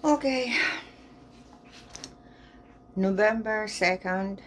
Okay, November 2nd,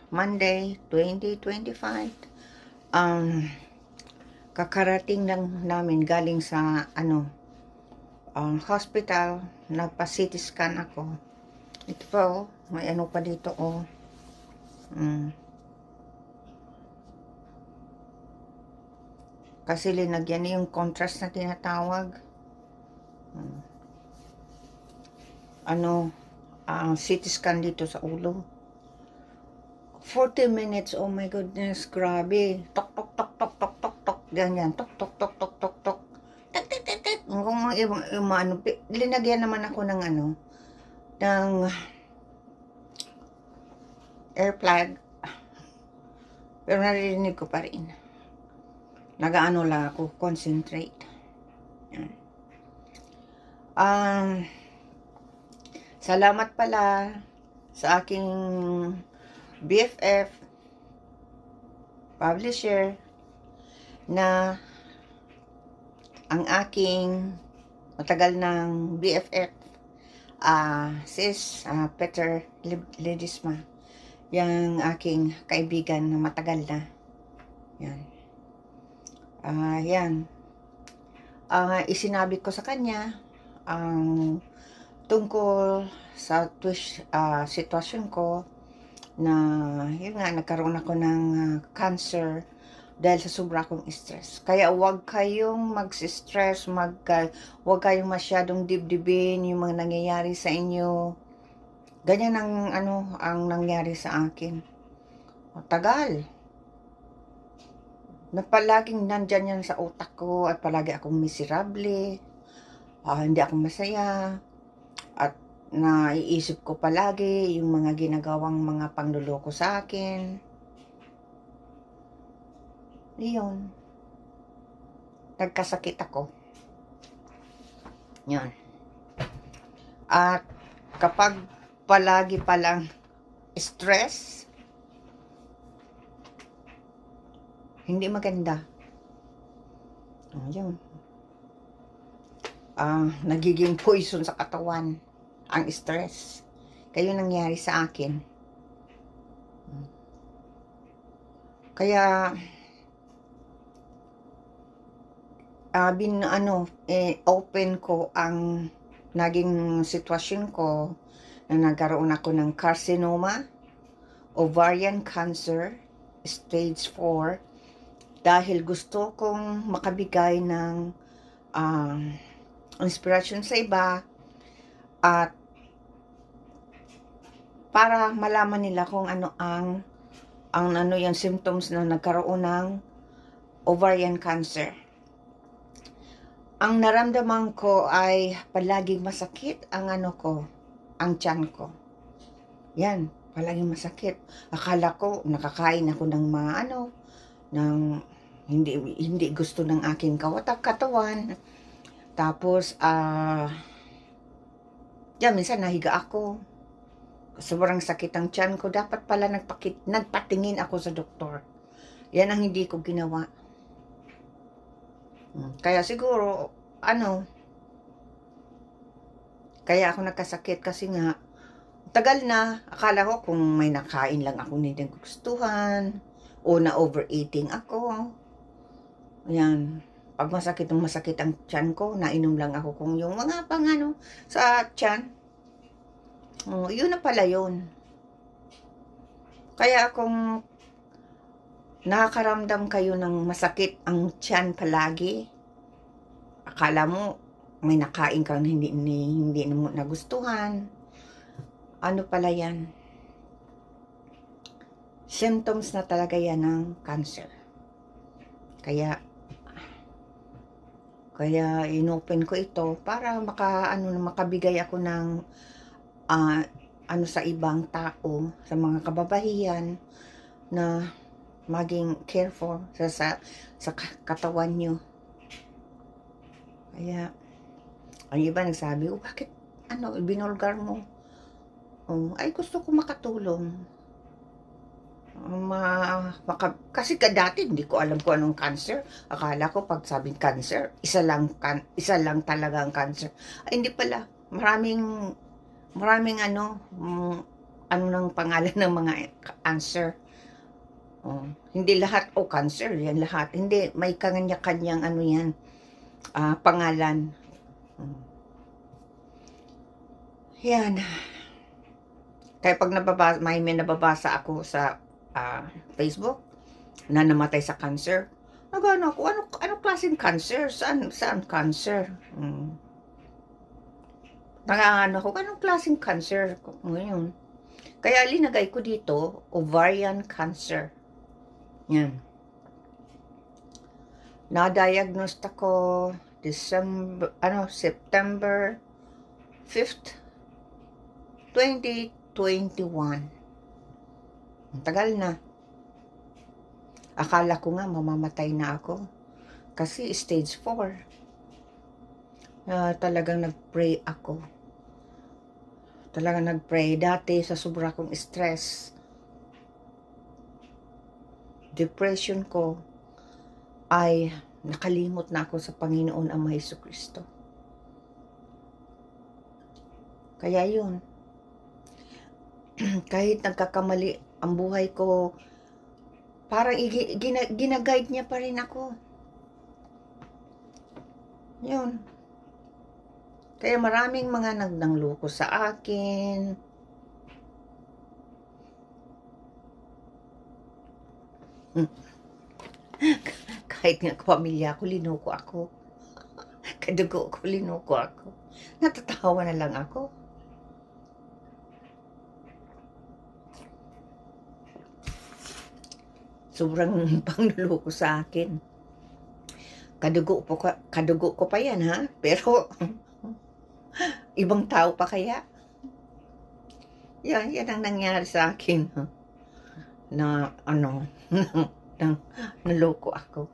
Monday, 2025. Kakarating lang namin galing sa hospital. Nagpa-CT scan ako. Ito pa may ano pa dito Kasi linagyan yung contrast na tinatawag. CT scan dito sa ulo. 40 minutes, oh my goodness, grabe. Tok, tok, tok, tok, tok, tok, tok, ganyan, tok, tok, tok, tok, tok, tok, tek, tek, tek, tek. Kung linagyan naman ako ng ng air plug, pero naririnig ko pa rin. Nagaano lang ako, concentrate. Yan. Salamat pala sa aking BFF publisher na ang aking matagal ng BFF sis Peter Ledesma, yung aking kaibigan na matagal na yan. Isinabi ko sa kanya ang tungkol sa sitwasyon ko na yun nga, nagkaroon ako ng cancer dahil sa sobra kong stress. Kaya huwag kayong mag-stress, huwag kayong masyadong dibdibin yung mga nangyayari sa inyo. Ganyan ang nangyari sa akin. Tagal. Na palaging nandyan yan sa utak ko at palagi akong miserable. Hindi ako masaya. At naiisip ko palagi yung mga ginagawang mga pangluloko sa akin. Iyon. Nagkasakit ako. Yan. At kapag palagi palang stress, hindi maganda. Yun. Nagiging poison sa katawan ang stress. Kaya nangyari sa akin. Kaya open ko ang naging sitwasyon ko na nagkaroon ako ng carcinoma, ovarian cancer, stage 4, dahil gusto kong makabigay ng inspiration sa iba at para malaman nila kung ano yung symptoms na nagkaroon ng ovarian cancer. Ang naramdaman ko ay palaging masakit ang ang tiyan ko. Yan, palaging masakit. Akala ko nakakain ako ng ng hindi gusto ng aking katawan. Tapos minsan nahiga ako. Sobrang sakit ang tiyan ko. Dapat pala nagpatingin ako sa doktor. Yan ang hindi ko ginawa. Kaya siguro, kaya ako nagkasakit kasi nga, tagal na, akala ko kung may nakain lang ako hindi gustuhan, o na-overeating ako. Yan. Pag masakit ang tiyan ko, nainom lang ako kung yung mga sa tiyan. Yun na pala yun. Kaya kung nakakaramdam kayo ng masakit ang tiyan palagi, akala mo may nakain kang hindi mo nagustuhan. Ano pala yan? Symptoms na talaga yan ng cancer. Kaya inopen ko ito para makabigay ako ng sa ibang tao, sa mga kababayan na maging careful sa katawan nyo. Kaya ang iba nagsabi, bakit binulgar mo? Ay gusto ko makatulong. Kasi dati hindi ko alam kung anong cancer. Akala ko pag sabing cancer, isa lang talaga ang cancer. Ay hindi pala. maraming ano ng pangalan ng mga cancer. Hindi lahat, cancer, yan lahat. Hindi, may kanya-kanyang yan, pangalan. Yan. Kaya pag may nababasa ako sa Facebook na namatay sa cancer, nagano ako, ano klaseng cancer? Saan cancer? Nangangano ako, anong klaseng cancer ngayon? Kaya linagay ko dito, ovarian cancer. Yan. Na-diagnosed ako September 5th, 2021. Ang tagal na. Akala ko nga mamamatay na ako. Kasi stage 4. Talagang nag-pray ako. Talagang nag-pray. Dati sa sobra kong stress, depression ko, ay nakalimot na ako sa Panginoon Ama Jesucristo. Kaya yun. Kahit nagkakamali ang buhay ko, parang ginaguide niya pa rin ako. Yun. Kaya maraming mga nagnangloko sa akin. Kahit nga pamilya ko, linoko ako. Kadugo ko, linoko ako. Natatawa na lang ako. Sobrang pangluloko sa akin. Kadugo ko pa yan, ha? Pero ibang tao pa kaya? Yan ang nangyari sa akin. Na naloko ako.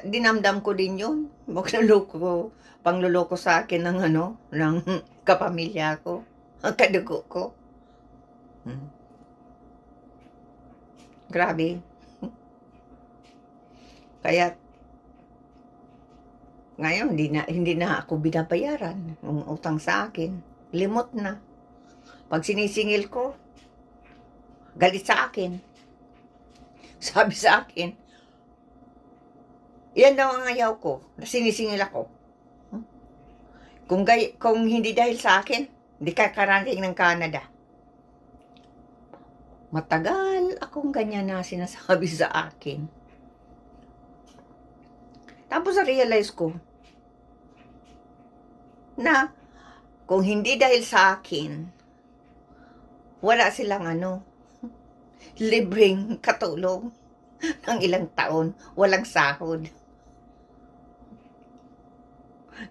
Dinamdam ko din yun. Pangluloko sa akin ng kapamilya ko. Ang kadugo ko. Grabe. Kaya ngayon hindi na ako binabayaran ng utang sa akin. Limot na. Pag sinisingil ko, galit sa akin. Sabi sa akin, yan daw ang ayaw ko, na sinisingil ako. Kung hindi dahil sa akin, hindi ka karating ng Canada. Matagal akong ganyan na sinasabi sa akin. Tapos na-realize ko na kung hindi dahil sa akin, wala silang libreng katulong ng ilang taon, walang sahod.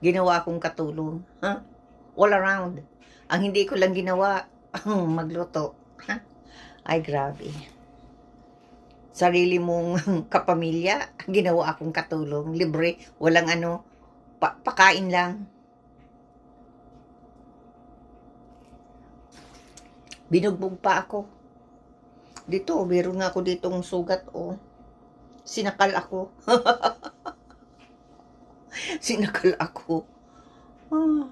Ginawa kong katulong, all around. Ang hindi ko lang ginawa, magluto. Ay, grabe. Sarili mong kapamilya, ginawa akong katulong, libre, walang pakain lang. Binugbog pa ako. Dito, meron nga ako ditong sugat, Sinakal ako. Sinakal ako.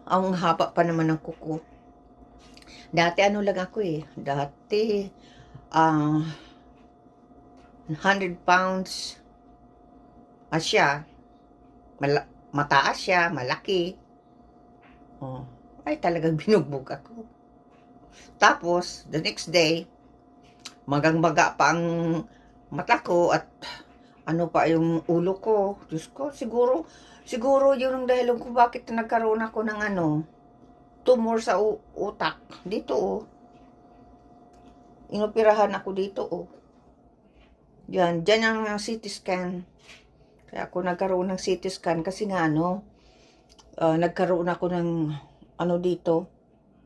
Ang haba pa naman ng kuko. Dati lang ako Dati, 100 pounds. Siya. Mataas siya, malaki. Ay, talagang binugbog ako. Tapos, the next day, magang-maga pa ang mata ko at pa yung ulo ko. Diyos ko, siguro yun ang dahilan kung bakit nagkaroon ako ng tumor sa utak. Dito, Inoperahan ako dito, Diyan ang CT scan. Kaya ako nagkaroon ng CT scan kasi nga nagkaroon ako ng dito.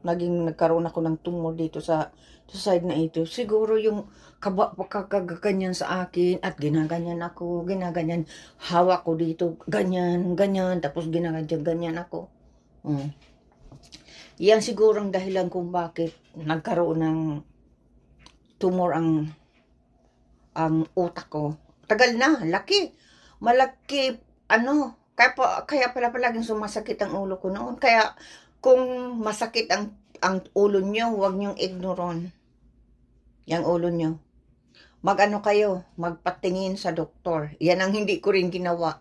Nagkaroon ako ng tumor dito sa side na ito. Siguro yung kagaganyan sa akin at ginaganyan ako, hawak ko dito, ganyan, tapos ganyan ako. Yan siguro ang dahilan kung bakit nagkaroon ng tumor ang utak ko. Tagal na, laki. Malaki, kaya pala palaging sumasakit ang ulo ko noon. Kaya kung masakit ang ulo nyo, huwag nyong ignoron yung ulo nyo. Mag-ano kayo, magpatingin sa doktor. Yan ang hindi ko rin ginawa.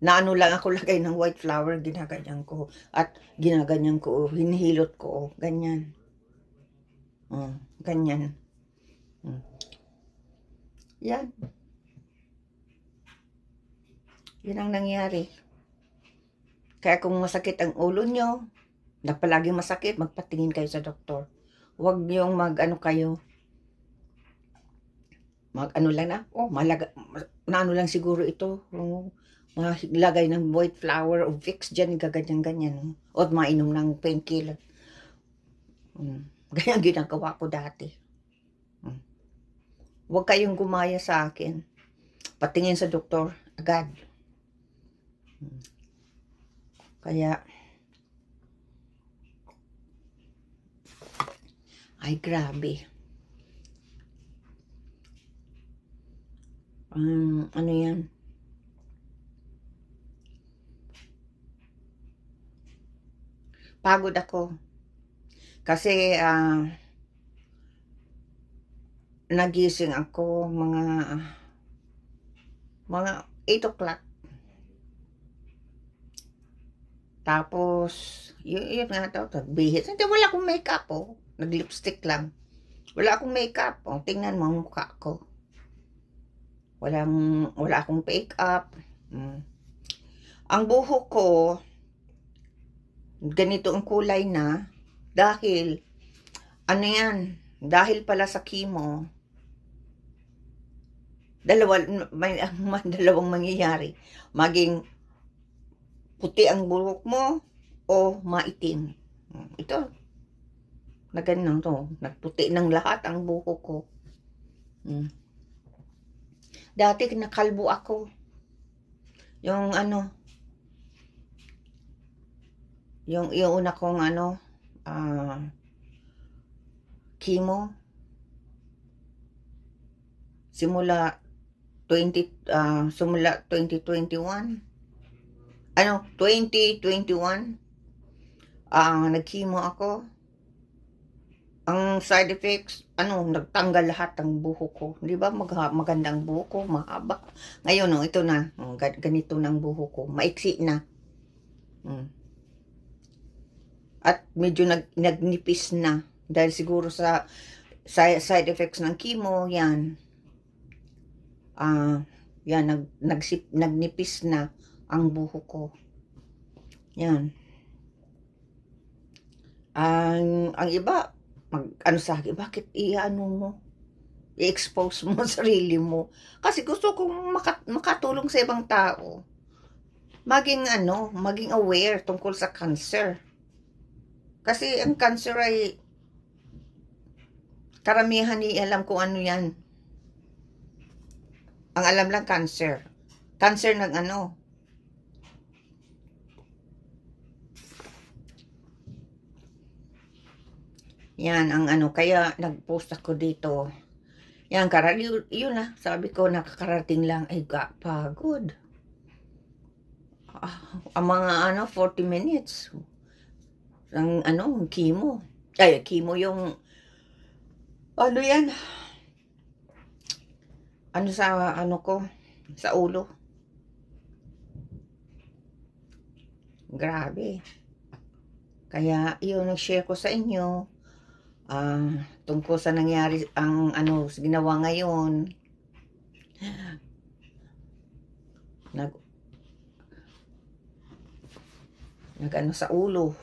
Na ano lang ako lagay ng white flour, ginaganyan ko. At ginaganyan ko, hinihilot ko, ganyan. Ganyan. Yan. Yan ang nangyari. Kaya kung masakit ang ulo nyo, na palagi masakit, magpatingin kayo sa doktor. Huwag niyong mag-ano kayo. Mag-ano lang na, na ano lang siguro ito. Maglagay ng white flour o Vicks dyan, gaganyan-ganyan. O mainom ng painkiller. Ganyan ginagawa ko dati. Huwag kayong gumaya sa akin. Patingin sa doktor agad. Kaya, ay grabe. Ano yan? Pagod ako. Kasi, nagising ako mga 8 o'clock. Tapos, yun nga daw, bihis. Hindi, wala akong makeup, oh. Nag-lipstick lang. Wala akong makeup, oh. Tingnan mo ang mukha ko. Wala akong makeup. Ang buhok ko, ganito ang kulay na, dahil, ano yan, dahil pala sa chemo, may dalawang mangyayari. Maging puti ang buhok mo o maitim. Ito, na ganun to. Nagputi ng lahat ang buhok ko. Dati nakalbo ako. Yung ano, yung una kong chemo, simula 2021, 2021, nag-chemo ako. Ang side effects, nagtanggal lahat ng buhok ko. Di ba magandang buhok ko, mahaba. Ngayon, ito na, ganito ng buhok ko, maiksi na. At medyo nagnipis na. Dahil siguro sa side effects ng chemo, yan. Nagnipis na ang buhok ko. Yan. Ang iba, sa akin, bakit mo? I-expose mo sarili mo. Kasi gusto kong makatulong sa ibang tao. Maging aware tungkol sa cancer. Kasi ang cancer ay, karamihan alam kung ano yan. Ang alam lang cancer. Cancer ng Yan, kaya nag-post ako dito. Yan, yun na, sabi ko, nakakarating lang, ay pagod. Ang mga 40 minutes. Ang chemo. Ay, chemo yung, yan? Sa, ko, sa ulo. Grabe. Kaya, yun, nag-share ko sa inyo. Tungkol sa nangyari ang ginawa ngayon, nag sa ulo.